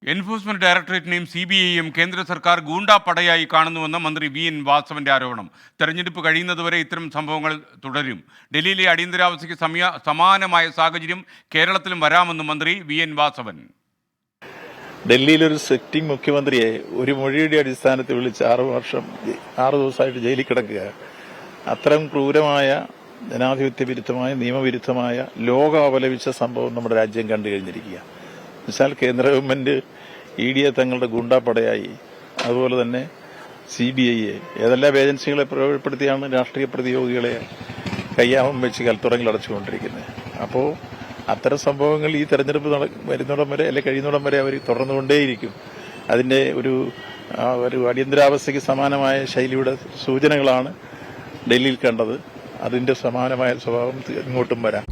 Enforcement ഡയറക്ടറേറ്റിനെയും CBIയെയും കേന്ദ്ര സർക്കാർ ഗൂണ്ടാ പടയായി കാണുന്നുവെന്ന മന്ത്രി VN വാസവന്റെ ആരോപണം. തെരഞ്ഞെടുപ്പ് കഴിയുന്നതുവരെ ഇത്തരം സംഭവങ്ങൾ തുടരും. ഡൽഹിയിലെ അടിയന്തരാവസ്ഥയ്ക്ക് സമാനമായ സാഹചര്യം കേരളത്തിലും വരാമെന്നും മന്ത്രി VN വാസവൻ. ഡൽഹിയിലൊരു സിറ്റിംഗ് മുഖ്യമന്ത്രിയെ ഒരു മൊഴിയുടെ അടിസ്ഥാനത്തിൽ വിളിച്ച് 6 ദിവസമായിട്ട് ജയിലിൽ കിടക്കുക. അത്തരം ക്രൂരമായ ജനാധിപത്യ വിരുദ്ധമായ നിയമവിരുദ്ധമായ ലോകം അപലപിച്ച സംഭവം നമ്മുടെ രാജ്യം കണ്ടു കഴിഞ്ഞിരിക്കുക. എന്നുവെച്ചാൽ കേന്ദ്ര ഗവൺമെന്റ് EDയെ തങ്ങളുടെ ഗുണ്ടാപ്പടയായി, അതുപോലെ തന്നെ CBIയെ, ഏതെല്ലാം ഏജൻസികളെ പ്രയോജനപ്പെടുത്തിയാണ് രാഷ്ട്രീയ പ്രതിയോഗികളെ കയ്യാമം വെച്ച് കൽത്തുറങ്ങിൽ അടച്ചുകൊണ്ടിരിക്കുന്നത്. അപ്പോൾ അത്തരം സംഭവങ്ങൾ ഈ തെരഞ്ഞെടുപ്പ് വരുന്നിടം വരെ അല്ലെങ്കിൽ കഴിയുന്നിടം വരെ അവർ തുടർന്നുകൊണ്ടേയിരിക്കും. അതിന്റെ ഒരു അടിയന്തരാവസ്ഥയ്ക്ക് സമാനമായ ശൈലിയുടെ സൂചനകളാണ് ഡൽഹിയിൽ കണ്ടത്. അതിന്റെ സമാനമായ സ്വഭാവം ഇങ്ങോട്ടും വരാം.